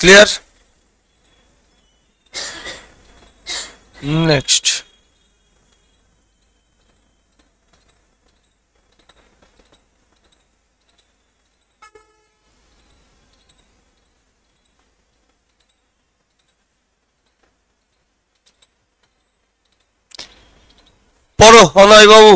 Clear? Next. পড়ো অনয় বাবু।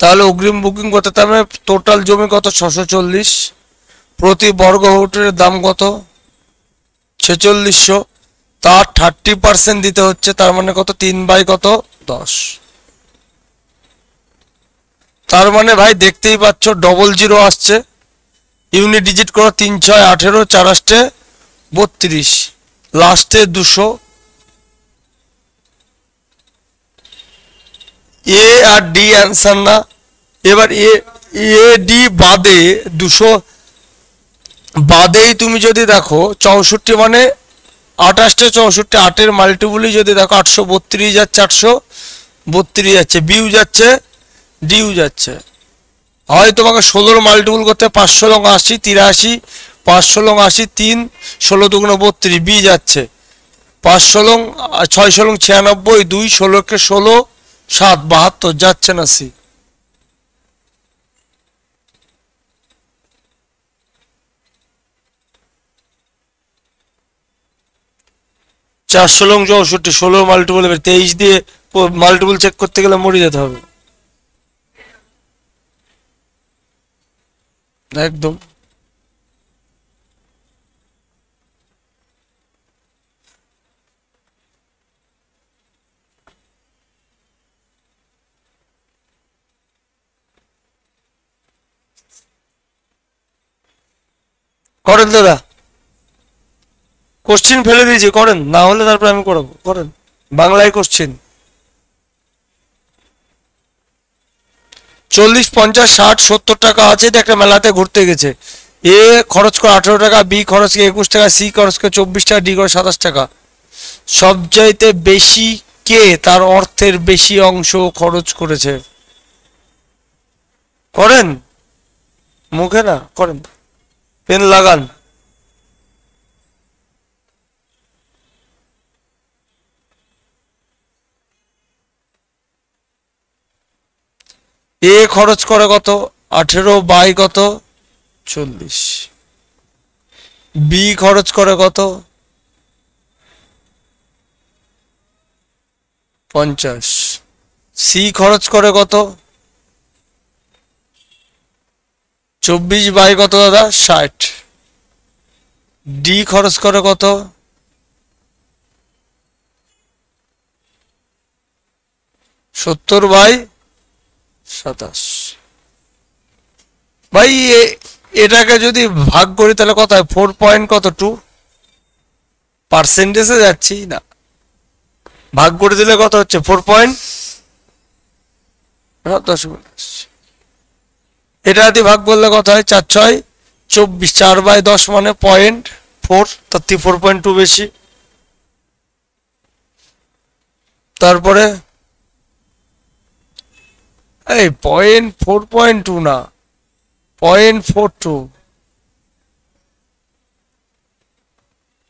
তাহলে অগ্রিম বুকিং করতে হবে। টোটাল জমি কত? 640। প্রতি বর্গ ফুটের দাম কত? 4600। তার 30% দিতে হচ্ছে, তার মানে কত? 3/10। তার মানে ভাই দেখতেই পাচ্ছ ডবল জিরো আসছে। ইউনিট ডিজিট করো, 3 6 18, 4 8 32, লাস্টে 200। এ আর ডি অ্যান্সার না। এবার এ এ ডি বাদে 200 বাদেই তুমি যদি দেখো 64 মানে 28 64, 8-এর মাল্টিপুলই যদি দেখো 832 যাচ্ছে, 832 যাচ্ছে, বিউ যাচ্ছে, ডিউ যাচ্ছে। হয় তোমাকে 16 মাল্টিপুল করতে 500 লং 80 83, 500 লং 80 3, 16 দুগুণ 32, বি যাচ্ছে 500 লং 600 লং 96 2, 16কে 16 7 72 যাচ্ছে না সি। চারশো লং 64, 16 মাল্টিপুল 23 দিয়ে মাল্টিপুল চেক করতে গেলে মরে যেতে হবে একদম। করেন দাদা, কোশ্চিন ফেলে দিয়েছি, করেন, না হলে তারপর আমি করাবো। করেন বাংলায় কোশ্চিন। 40 50 60 70 টাকা আছে, একটা মেলাতে ঘুরতে গেছে। এ খরচ করে 18 টাকা, বি খরচ করে 21 টাকা, সি খরচ করে 24 টাকা, ডি করে 27 টাকা। সবচাইতে বেশি কে তার অর্থের বেশি অংশ খরচ করেছে? করেন, মুখে না, করেন, পেন লাগান। এ খরচ করে কত? 18 বাই কত? 40। বি খরচ করে কত? 50। সি খরচ করে কত? 24 বাই কত দাদা? 60। ডি খরচ করে কত? 70 বাই 27। ভাই এটাকে যদি ভাগ করি তাহলে কত হয়? 4 পয়েন্ট কত? 2। পার্সেন্টেজে যাচ্ছি না, ভাগ করে দিলে কত হচ্ছে? 4.10। এটা যদি ভাগ করলে কত হয়? 4 6 24, 4/10 মানে 0.4, তার থেকে 4.2 বেশি। তারপরে এই 4.2 না, 0.42,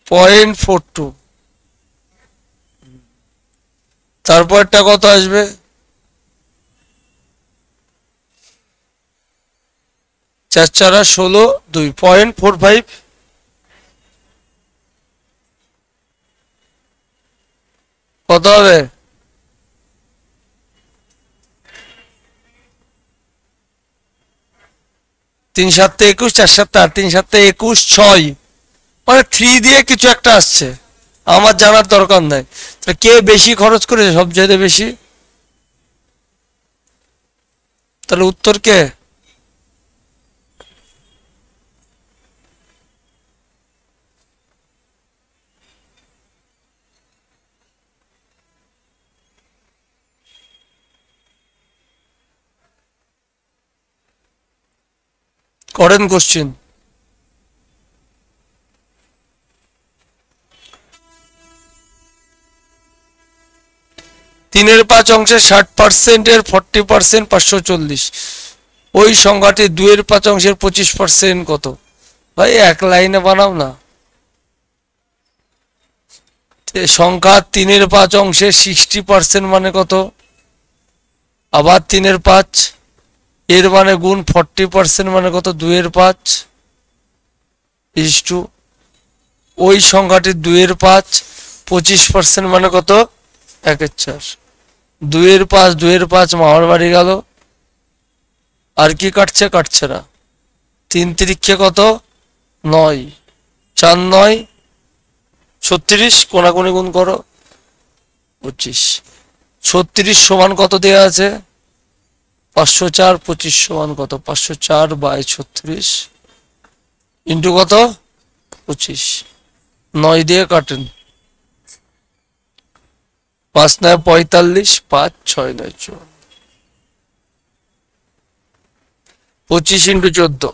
0.42। তারপরটা কত আসবে? 4 4 16 2, 0.45। কত হবে? 3 7 21, 4 7 8, 3 7 21 6, মানে 3 দিয়ে কিছু একটা আসছে, আমার জানার দরকার নাই। কে বেশি খরচ করেছে? সবচেয়ে বেশি। তাহলে উত্তর কে? করেন কোশ্চিন। 3/5 অংশের 60% এর 40% 540। ওই সংখ্যাটি 2/5 অংশের 25% কত? ভাই এক লাইনে বানাও না। সংখ্যা 3/5 অংশের 60% মানে কত? আবার 3/5 এর মানে গুণ 40% মানে কত? 2/5 ইজ টু ওই সংখ্যাটি 2/5 25% মানে কত? 1/4। 2/5 2/5 মামার বাড়ি গেল। আর কি কাটছে? কাটছে না। 3 তিরিক্ষে কত? 9। 4 9 36। কোনাকুনি গুণ করো 25। 36 সমান কত দেয়া আছে? 504। 25 সমান কত? 504/36 ইন্টু কত? 25। 9 দিয়ে কাটেন। 5 9 45, 5 6 9 54। 25 ইন্টু 14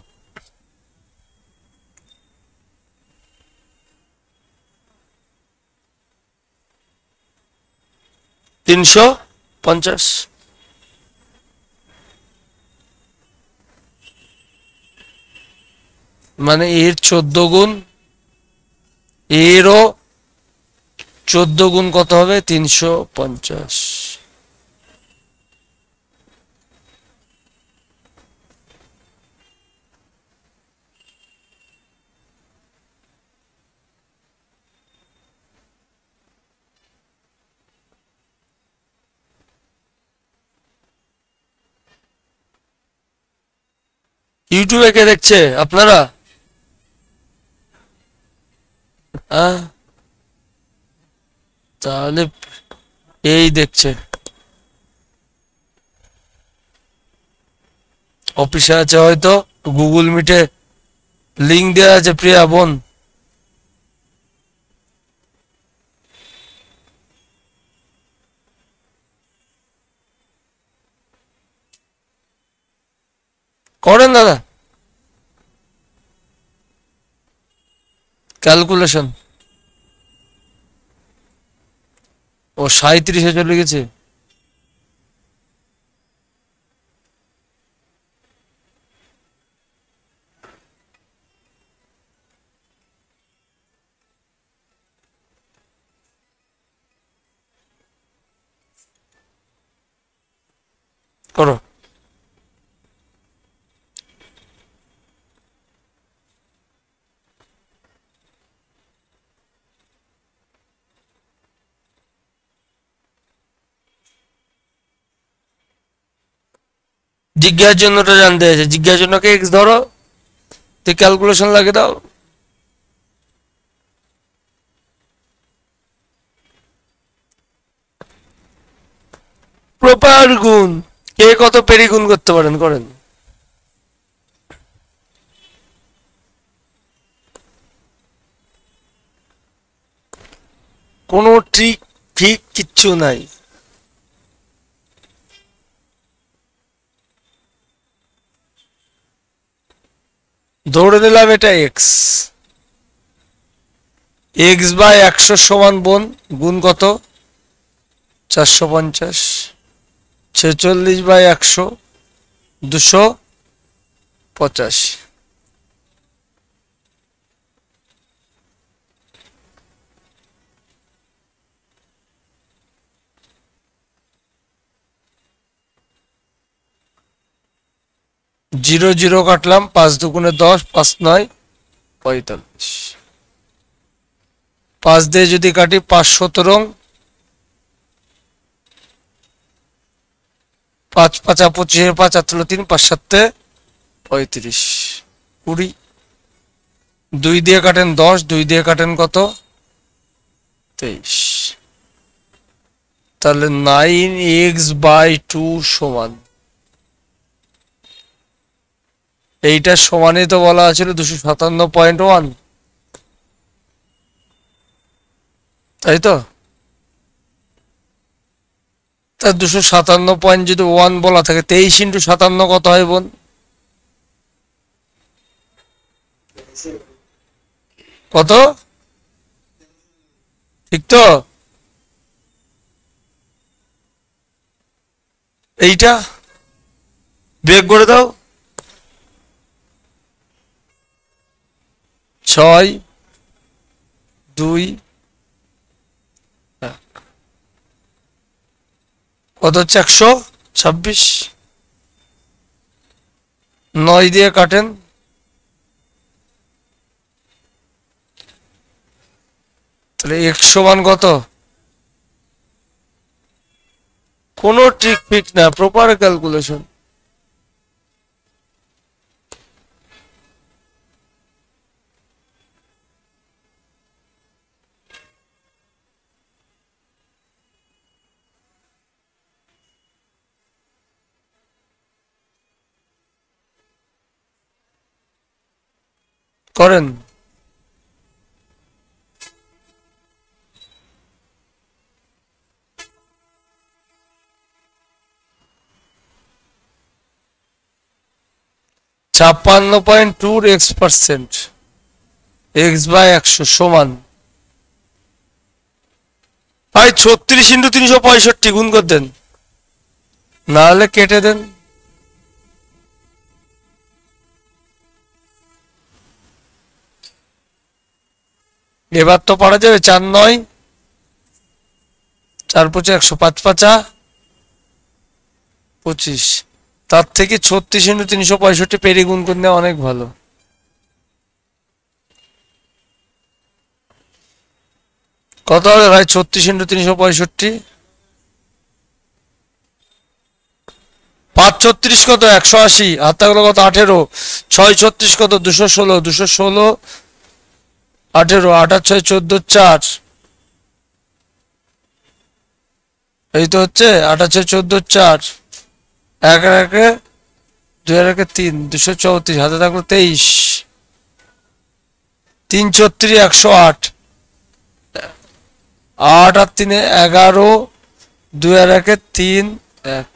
350। মানে এর 14 গুণ, এরও 14 গুণ কত হবে? 350। ইউটিউবে কে দেখছে আপনারা? তাহলে এই দেখছে, অফিসে আছে হয়তো, গুগল মিটে লিঙ্ক দেওয়া আছে। প্রিয়া বোন, করেন দাদা ক্যালকুলেশন। ও 37-এ চলে গেছে। করো। জিজ্ঞাসার জন্যটা জানতে আছে, জিজ্ঞাসার জন্যকে এক্স ধরো, তো ক্যালকুলেশন লাগিয়ে দাও। প্রপার গুণ, কে কত পেরিগুণ করতে পারেন করেন। কোনো ট্রিক ফিক কিচ্ছু নাই। ধরে নিলাম এটা এক্স। x/100 সমান বোন গুণ কত? 450। 46/100 285। জিরো জিরো কাটলাম, 5 দুগুণে 10, 5 9 45। 5 দিয়ে যদি কাটি 5 17, 5 5 25, 5 8 3, 5 7 35 20। 2 দিয়ে কাটেন 10, 2 দিয়ে কাটেন কত? 23। তাহলে 9x/2 সমান, এইটা সমানই তো বলা আছে 257.1, তাই তো? তা 257 পয়েন্ট যদি 1 বলা থাকে, 23 ইন্টু 57 কত হয় বোন? কত? ঠিক তো? এইটা বিয়োগ করে দাও, 6 2 1 কত হচ্ছে? 126। 9 দিয়ে কাটেন, তাহলে x সমান কত? কোনো ট্রিক ফিক না, প্রপার ক্যালকুলেশন। করেন। ছাপ্পান্ন পয়েন্ট টু x%, x/100 সমান, ভাই 36 × 365 গুণ করে দেন, না হলে কেটে দেন। এবার তো পারা যাবে। 4 9 4 5 100, 5 5 25। তার থেকে 36 × 365 পেরে গুণ করে নেওয়া অনেক ভালো। কত হবে ভাই 36 × 365? 5 36 কত? 180। আর থাকলো কত? 18। 6 36 কত? 216। 216 18 8 আর 6 14 4, এই তো হচ্ছে 8 আর 6 14 4, 1 আর 1 2 আর 1 3, 234। হাতে থাকলো 23। 3 34 108, 8 আর 3 11, 2 আর 1 3 1।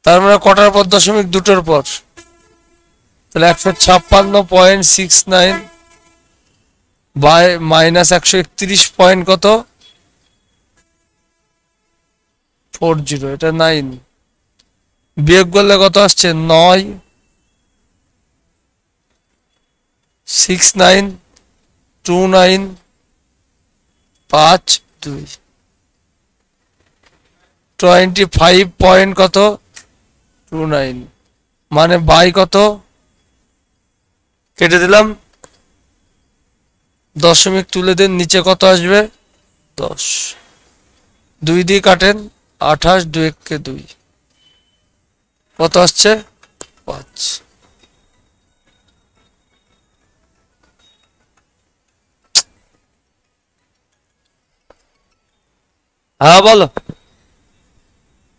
তার মানে কটার পর? দশমিক দুটোর পর। তাহলে 156.69 বাই মাইনাস 131 পয়েন্ট কত? 40। এটা 9 বিয়োগ করলে কত আসছে? 9 69 29 5 2 25 পয়েন্ট কত? 29। মানে বাই কত? কেটে দিলাম, দশমিক তুলে দেন, নিচে কত আসবে? 10। 2 দিয়ে কাটেন, 28 2 1 2, কত আসছে? 5। হ্যাঁ বলো,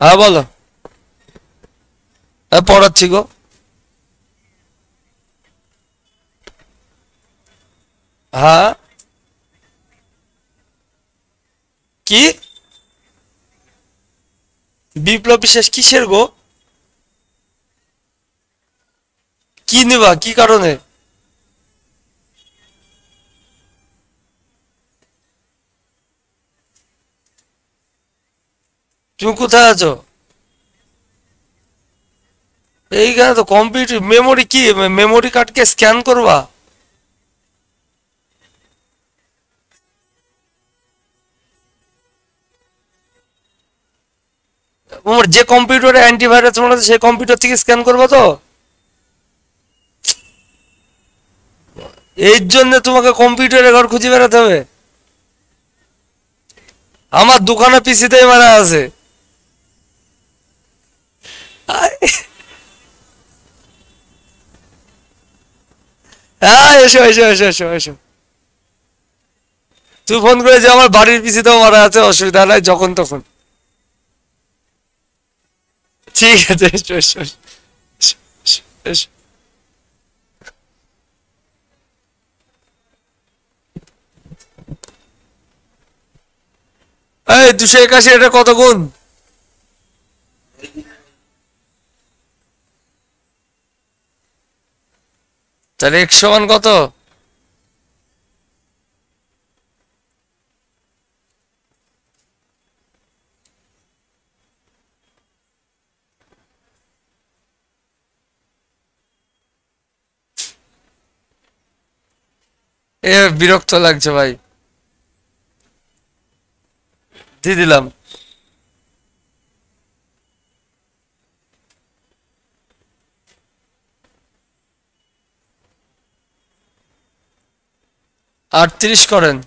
হ্যাঁ বলো। হ্যাঁ পড়াচ্ছি গো। হ্যাঁ কি? বিপ্লব বিশ্বাস কিসের গো? কি নেবা? কি কারণে? তুমি কোথায় আছো? এইখানে তো কম্পিউটার মেমোরি। কি মেমোরি কার্ডকে স্ক্যান করবা? তোমার যে কম্পিউটারে অ্যান্টিভাইরাস বানাতে সেই কম্পিউটার থেকে স্ক্যান করবা তো? এই জন্য তোমাকে কম্পিউটারে ঘর খুঁজে বেড়াতে হবে। আমার দোকানে পিসিতেই মারা আছে। হ্যাঁ এসো এসো এসো এসো এসো। তুই ফোন করে যে আমার বাড়ির পিসিতেও মারা আছে, অসুবিধা নাই, যখন তখন। ঠিক আছে এসো এসো এসো, এসো, এসো। এই 281 এটা কত গুণ? তাহলে x সমান কত? বিরক্ত লাগছে ভাই, দিয়ে দিলাম। আটত্রিশ করেন।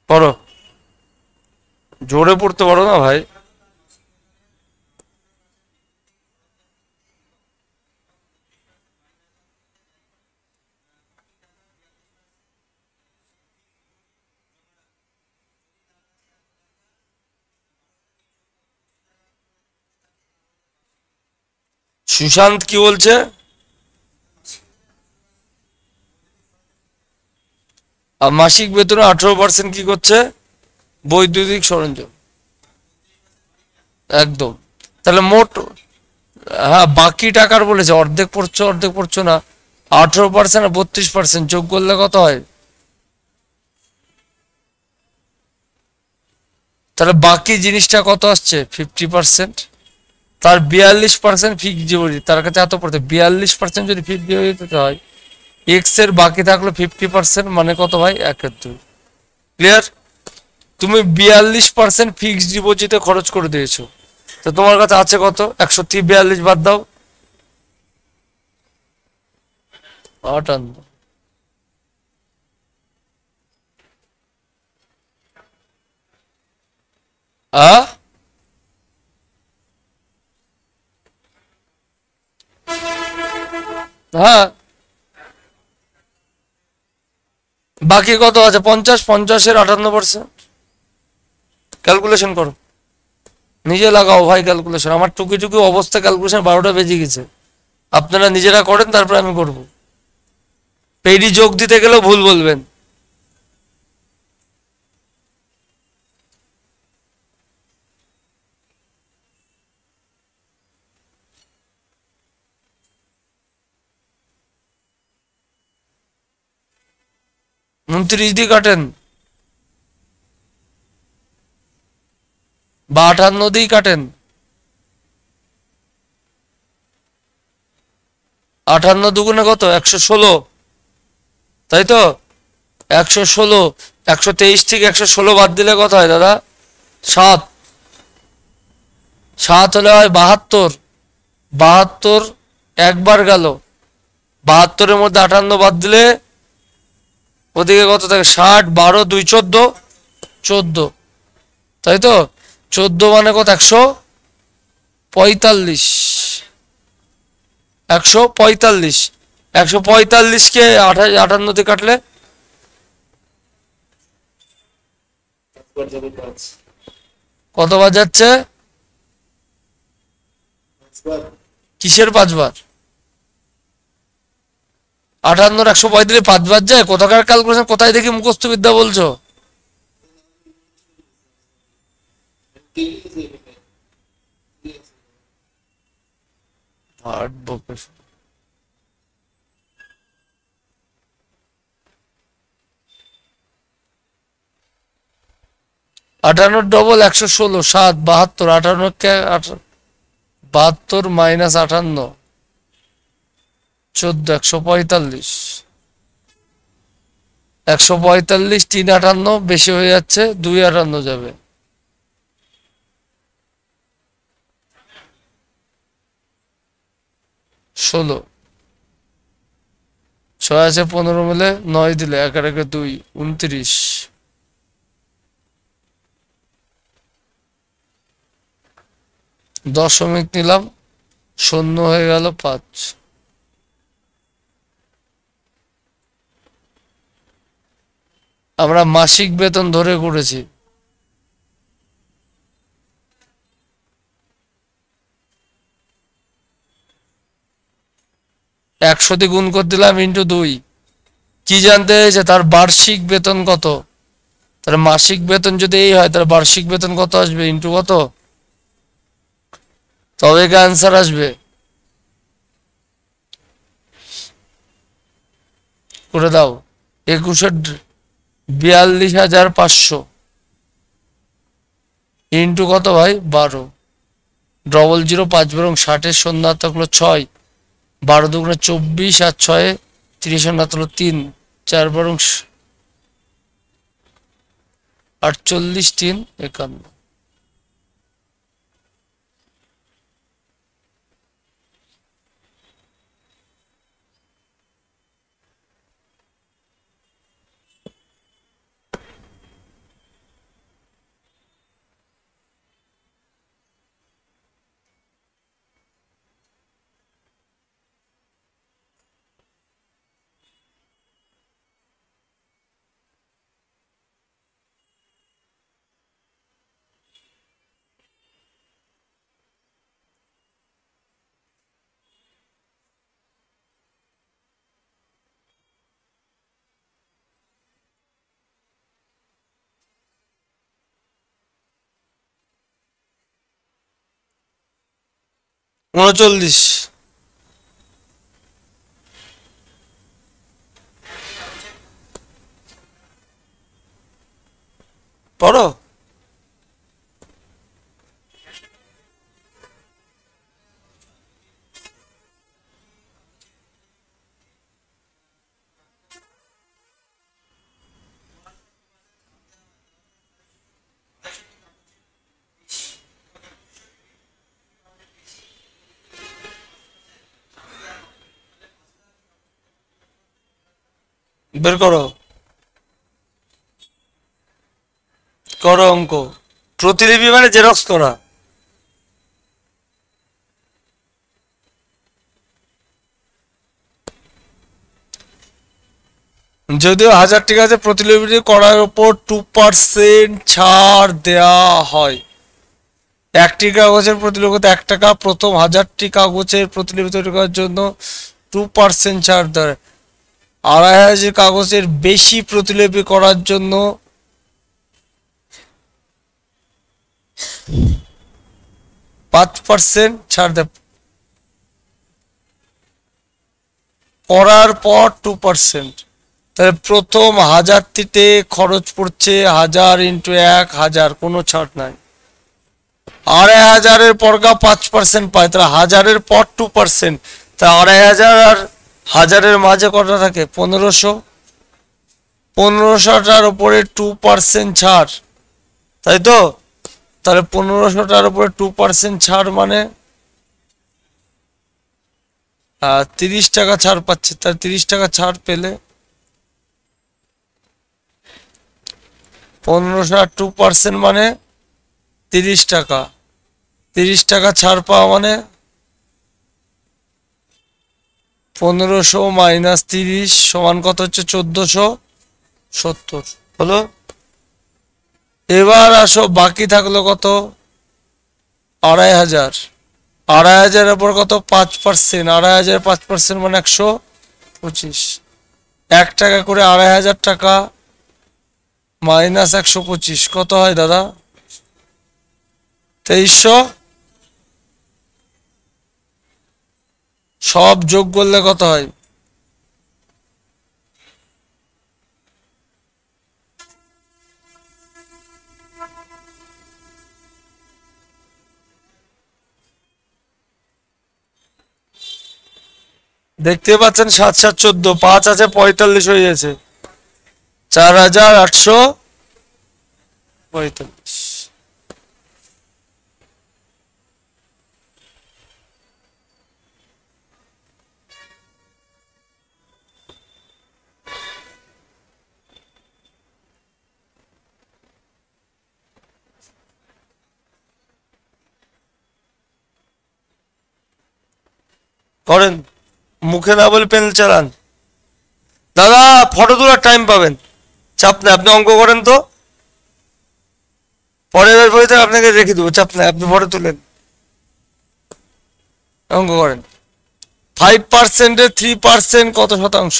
পড়ো, জোরে পড়তে পারো না ভাই। সুশান্ত কি বলছে? আর মাসিক বেতনে 18% কি করছে? বৈদ্যুতিক সরঞ্জাম। একদম। তাহলে মোট, হ্যাঁ বাকি টাকার বলেছে, অর্ধেক পড়ছো অর্ধেক পড়ছো না। 18% আর 32% যোগ করলে কত হয়? তাহলে বাকি জিনিসটা কত আসছে? 50%। তার 42% ফিক্সড ডিপোজিট, তার কাছে এত পড়তে 42% যদি ফিক্সড ডিপোজিট হয়, এক্স এর বাকি থাকলো 50%, মানে কত ভাই? 1/2। ক্লিয়ার? তুমি 42% ফিক্সড ডিপোজিটে খরচ করে দিয়েছো, তো তোমার কাছে আছে কত? 142 বাদ দাও, 58। হ্যাঁ, বাকি কত আছে? 50, 50-এর 58%। ক্যালকুলেশন করো, নিজে লাগাও ভাই ক্যালকুলেশন। আমার টুকি টুকি অবস্থা ক্যালকুলেশন 12টা বেজে গেছে। আপনারা নিজেরা করেন, তারপর আমি করব। পেডি যোগ দিতে গেলেও ভুল বলবেন। উনত্রিশ দিয়ে কাটেন বা 58 দিয়ে কাটেন। 58 দুগুণে কত? 116, তাই তো? 116, 123 থেকে 116 বাদ দিলে কত হয় দাদা? 7। 7 হলে হয় 72। 72 একবার গেল, 72-এর মধ্যে 58 বাদ দিলে ওদিকে কত থাকে? 60, 12, 2, 14, 14, তাই তো? 14 মানে কত? 145। 145, 145-কে 58 দিয়ে কাটলে কতবার যাচ্ছে? কিসের 5 বার? 58-র 135 5 বার যায়? কোথাকার ক্যালকুলেশন? কোথায় দেখি মুখস্থ বিদ্যা বলছো? হার্ড বকে। 58 ডবল 116, 7, 72, 58-কে 72 মাইনাস 58, 14, 145। 145, 3 58 বেশি হয়ে যাচ্ছে, 2 58 যাবে। 16, 6 আছে 15 মিলে 9 দিলে 1 আর 1 2, 29। দশমিক নিলাম, শূন্য হয়ে গেল 5। আমরা মাসিক বেতন ধরে করেছি। একশো দিয়ে গুণ করে দিলাম ইন্টু 2। কি জানতে হয়েছে? তার বার্ষিক বেতন কত। তার মাসিক বেতন যদি এই হয়, তার বার্ষিক বেতন কত আসবে ইন্টু কত, তবে কি অ্যান্সার আসবে। করে দাও। 41,500 ইন্টু কত ভাই? 12। ডবল জিরো 5 বরং 60 শূন্যার্থক হলো 6, 12 দুগুণে 24 আর 6 30 শূন্যার্থক হলো 3, 4 বরং 48, 3 51। উনচল্লিশ। পড়ো। বের করো, করো অঙ্ক। প্রতিলিপি মানে জেরক্স করা। যদিও 1000 টাকা আছে, প্রতিলিপি করার উপর 2% ছাড় দেয়া হয়। 1টি কাগজের প্রতিলিপিতে 1 টাকা, প্রথম 1000টি কাগজের প্রতিলিপি তৈরি করার জন্য 2% ছাড় দেয়। 2500 কাগজের বেশি প্রতিলিপি করার জন্য 5% ছাড় দেয়। করার পর 2%। তাহলে প্রথম 1000টিতে খরচ পড়ছে 1000 × 1000, কোনো ছাড় নাই। 2500-এর পরগা 5% পায়, তাহলে 1000-এর পর 2%। তা 2500 আর 1000-এর মাঝে কত থাকে? 1500। 1500টার উপরে 2% ছাড়, তাই তো? তাহলে 1500টার উপরে 2% ছাড় মানে 30 টাকা ছাড় পাচ্ছে। তার 30 টাকা ছাড় পেলে 1500 আর 2% মানে 30 টাকা। 30 টাকা ছাড় পাওয়া মানে 1500 মাইনাস 30 সমান কত হচ্ছে? 1470 হলো। এবার আসো, বাকি থাকলো কত? 2500। 2500-এর উপর কত? 5%। 2500-এর 5% মানে 125। 1 টাকা করে 2500 টাকা মাইনাস 125 কত হয় দাদা? 2300। সব যোগ করলে কত হয়? দেখতে পাচ্ছেন 7 7 14, 5 আছে 45 হয়ে গেছে। 4845। করেন, মুখে না বলে পেন চালান। দাদা ফটো তোলার টাইম পাবেন, চাপ নেই, আপনি অঙ্ক করেন তো। পরের বইতে আপনাকে রেখে দেবো, চাপ নেই, আপনি ফটো তুলেন, অঙ্ক করেন। 5%-এ 3% কত শতাংশ?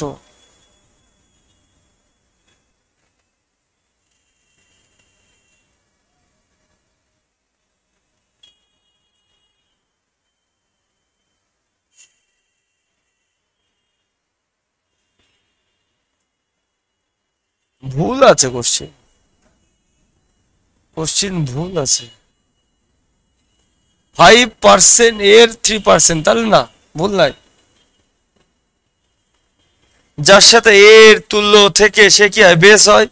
ভুল আছে কোশ্চিন, ভুল আছে। 5% এর 3%, তাহলে না, ভুল নাই। যার সাথে এর তুল্য থেকে সে কি হয়, বেস হয়।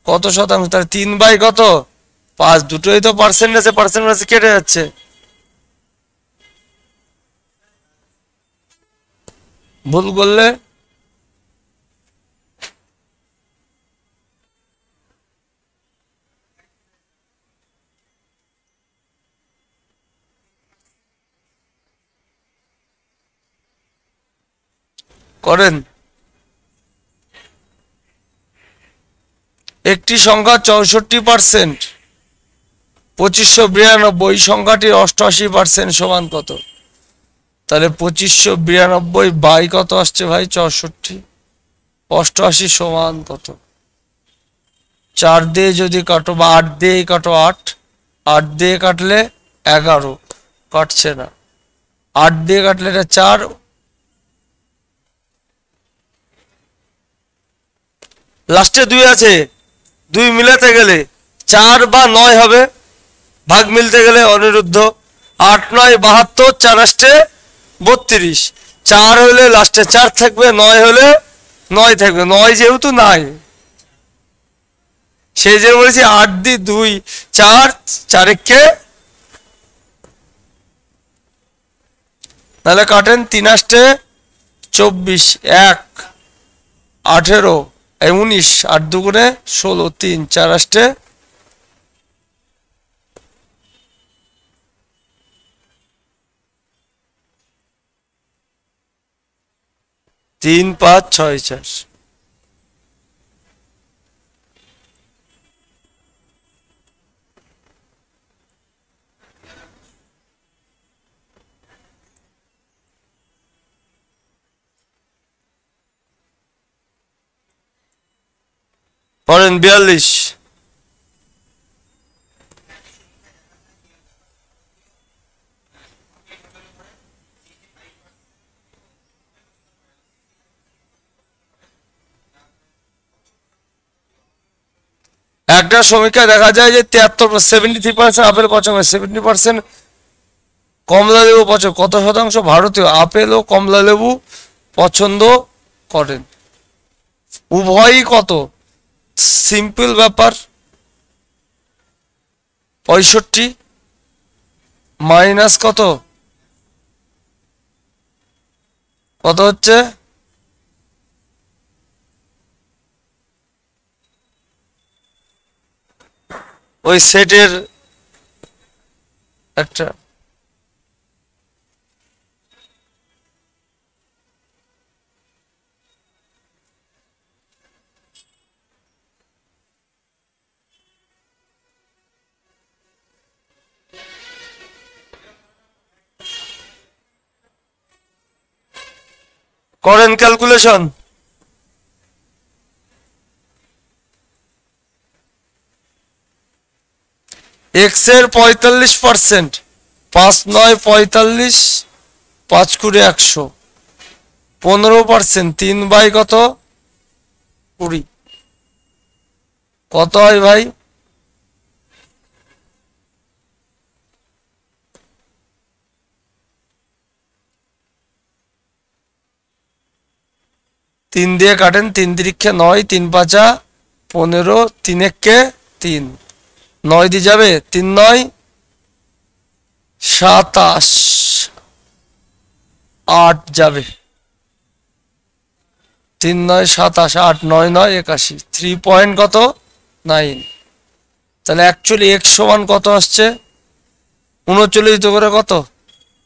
কত শতাংশ, তাহলে 3/কত 5, দুটোই তো পার্সেন্টেজে পার্সেন্টেজ কেটে যাচ্ছে। ভুল করলে করেন। একটি সংখ্যা 64%, 2592, সংখ্যাটির 88% সমান কত? তাহলে 2592 বাই কত আসছে ভাই, 64, 88 সমান কত? 4 দিয়ে যদি কাটো বা 8 দিয়ে কাটো, 8 দিয়ে কাটলে 11, কাটছে না। 8 দিয়ে কাটলে এটা 4, লাস্টে 2 আছে, 2 মিলাতে গেলে 4 বা 9 হবে, ভাগ মিলতে গেলে অনিরুদ্ধ। 8 9 72, 4 আসছে 32, 4 হলে লাস্টে 4 থাকবে, 9 হলে 9 থাকবে, 9 যেহেতু নাই সেই যে বলেছি 8 দিয়ে 2 4, 4 কে, তাহলে কাটেন। 3 আসছে 24, 1 18, 19, 8 দুগুণে 16, 3 4 আসছে 3 5 6 4। পড়েন 42। একটা সমীক্ষায় দেখা যায় যে 73% আপেল পছন্দ, 70% কমলা লেবু পছন্দ। কত শতাংশ ভারতীয় আপেল ও কমলা লেবু পছন্দ করেন? উভয়ই কত, সিম্পল ব্যাপার। 65 মাইনাস কত, কত হচ্ছে, ওই সেটের একটা করেন ক্যালকুলেশন। এক্স এর 45%, 5 9 45, 5 কুড়ি 100, 15%, 3 বাই কত 20, কত হয় ভাই? তিন দিয়ে কাটেন, 3 তিরিক্ষে 9, 3 5 15, 3 1 3, 9 দিয়ে যাবে, 3 9 27, 8 যাবে, 3 9 27, 8 9 9 81, 3 পয়েন্ট কত 9। তাহলে অ্যাকচুয়ালি এক্স সমান কত আসছে, 39 তো করে কত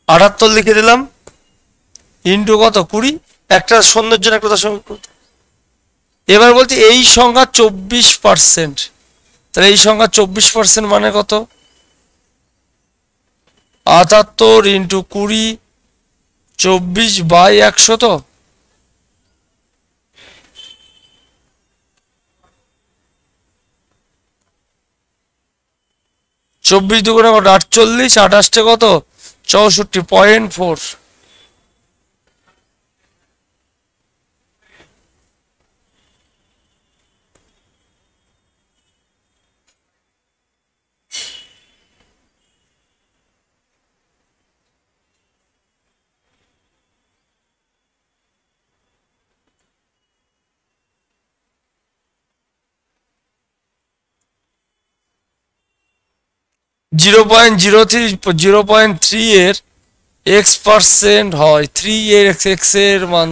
78 লিখে দিলাম, ইন্টু কত 20, একটা শূন্যের জন্য একটা দশমিক। এবার বলছি এই সংখ্যা 24%, তাহলে এই সংখ্যা 24% মানে কত, 78 ইন্টু 20, 24 বাই 100, তো 24 দুগুণে কত 48, 28 কত 64.4। 0.03 0.3 এর x% হয় 3 এর x এর মান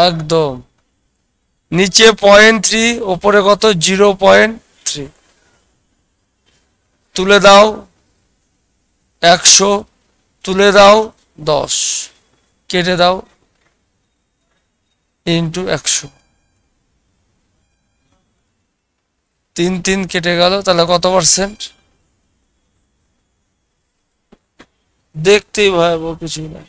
একদম নিচে 0.3 উপরে কত 0.3 তুলে দাও 100 তুলে দাও 10 কেটে দাও ইনটু 100 3 কেটে গেল তাহলে কত পার্সেন্ট দেখতেই ভয়াবহ কিছু না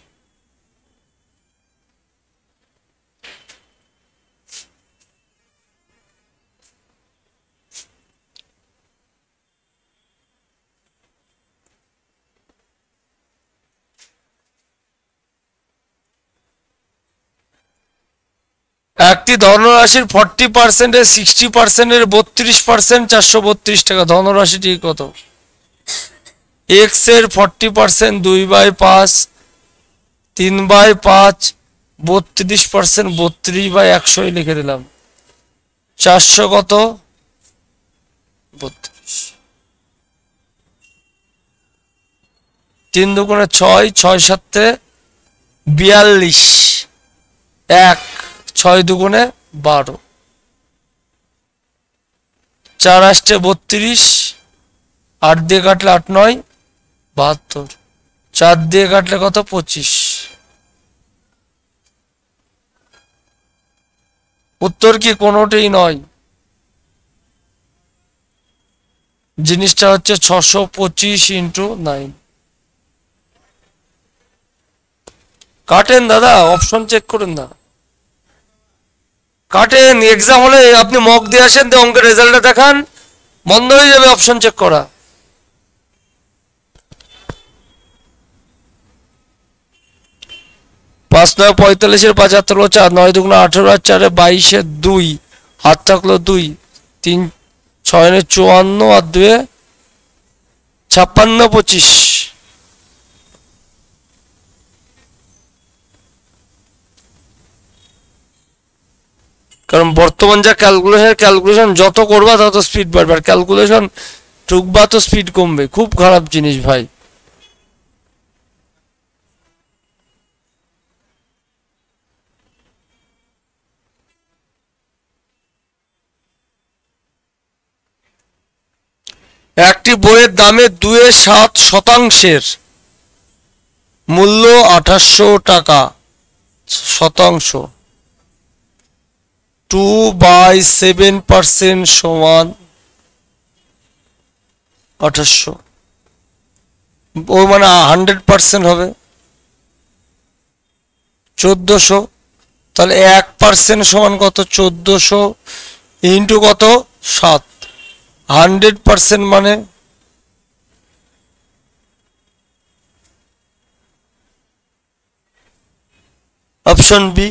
একটি ধনরাশির 40% এর 60% এর 32% 432 টাকা ধনরাশিটি কত x এর 40% 2/5 3/5 32% 32/100 লিখে দিলাম 400 কত 32 3 দুগুণে 6 6 7 42 1 6 দুগুণে 12 4 8 32 8 দিয়ে কাটলে 8 9 72 4 দিয়ে কাটলে কত 25 উত্তর কি কোনোটাই নয় জিনিসটা হচ্ছে 625 ইন্টু 9 কাটেন দাদা অপশন চেক করুন না কাটেন এক্সাম হলে আপনি মক দিয়ে আসেন তো অঙ্কের রেজাল্টটা দেখান বন্ধ হয়ে যাবে অপশন চেক করা 5 9 45 এর 75 4 9 2 18 আর 4 22 এর 2 হাত থাকলো 2 3 6 এর 54 আর 2 56 25 কারণ বর্তমান যা ক্যালকুলেশন যত করবা তত স্পিড বাড়বে আর ক্যালকুলেশন ঠুকবা তো স্পিড কমবে খুব খারাপ জিনিস ভাই একটি বইয়ের দামে 2.7% মূল্য 2800 টাকা শতাংশ 2/7% সমান 2800 ও মানে 100% হবে 1400 তাহলে 1% সমান কত 1400 ইন্টু কত 7 100% মানে অপশন বি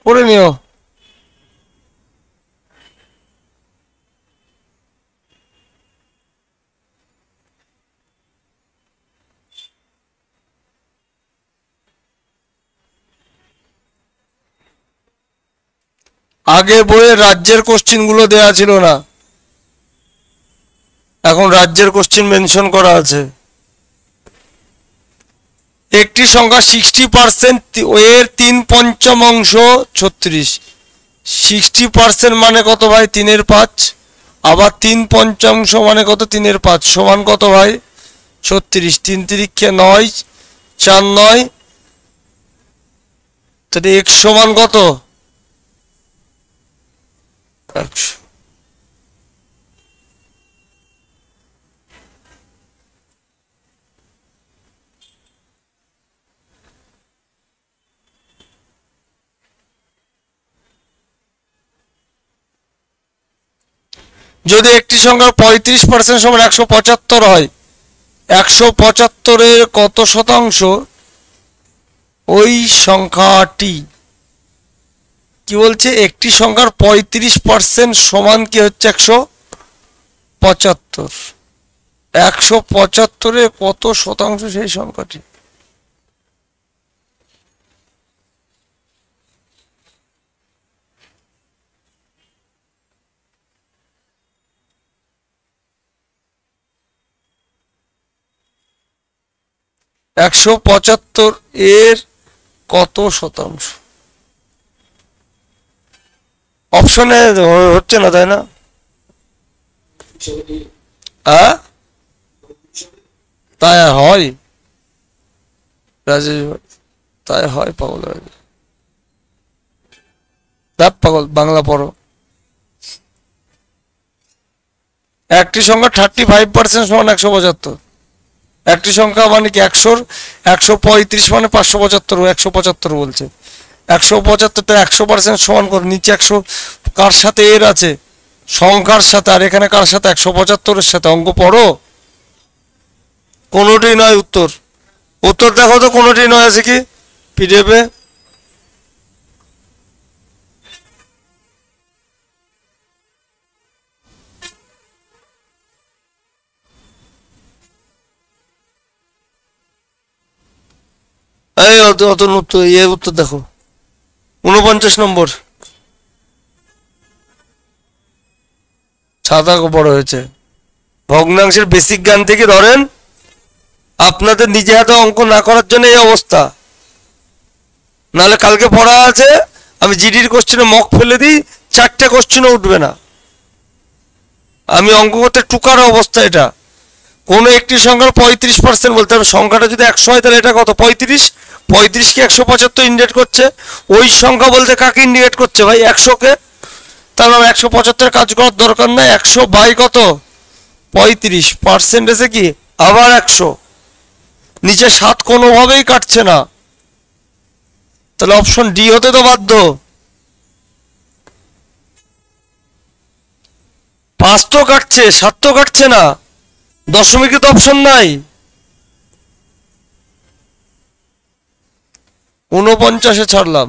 পড়ে নিও আগে বইয়ে রাজ্যের কোশ্চেন গুলো দেয়া ছিল না এখন রাজ্যের কোশ্চেন মেনশন করা আছে একটি সংখ্যা 60% এর 3/5 অংশ 36 60% মানে কত ভাই 3/5 আবার 3/5 মানে কত 3/5 সমান কত ভাই 36 3 তিরিক্ষে 9 4 9 তাহলে x সমান কত 100 যদি একটি সংখ্যার 35% সমান 175 হয় 175 এর কত শতাংশ ওই সংখ্যাটি কি বলছে একটি সংখ্যার 35% সমান কি হচ্ছে 75। 175-এ কত শতাংশ সেই সংখ্যাটি? একশো 75 এর কত শতাংশ? অপশনে হচ্ছে না, তাই না? তাই হয় রাজেশ ভাই, তাই হয় পাগল রাজেশ। দেখ পাগল, বাংলা পড়ো। একটি সংখ্যা 35% সমান 175। একটি সংখ্যা মানে কি 135 মানে 575, 175 বলছে। 175 100% সমান করে, নিচে 100 কার সাথে এর আছে? সংখ্যার সাথে। আর এখানে কার সাথে? 175-এর সাথে। অঙ্ক পড়ো। কোনোটি নয় উত্তর। উত্তর দেখো তো, কোনোটি নয় আছে কি পিডিএফে? এই অত উত্তর, উত্তর দেখো 49 নম্বর। ছাতা বড় হয়েছে। ভগ্নাংশের বেসিক জ্ঞান থেকে ধরেন, আপনাদের নিজে হাতে অঙ্ক না করার জন্য এই অবস্থা। নাহলে কালকে পড়া আছে, আমি জিডির কোশ্চেনে মক ফেলে দিই, 4টে কোশ্চেনও উঠবে না। আমি অঙ্ক করতে টুকার অবস্থা এটা। কোনো একটি সংখ্যার 35% বলতে হবে। সংখ্যাটা যদি 100 হয় তাহলে এটা কত? 35। 35কে 175 ইন্ডিকেট করছে। ওই সংখ্যা বলতে কাকে ইন্ডিকেট করছে ভাই? 100-কে। তাহলে 175 কাজ করার দরকার নাই। 100 বাই কত? 35। পার্সেন্টেজে কি আবার 100। নিচে 7 কোনোভাবেই কাটছে না, তাহলে অপশন ডি হতে তো বাধ্য। 5 তো কাটছে, 7 তো কাটছে না, দশমিকে তো অপশন নাই। 49-এ ছাড়লাম।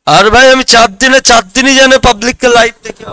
আর ভাই আমি 4 দিনে 4 দিনই জানে পাবলিককে লাইভ দেখে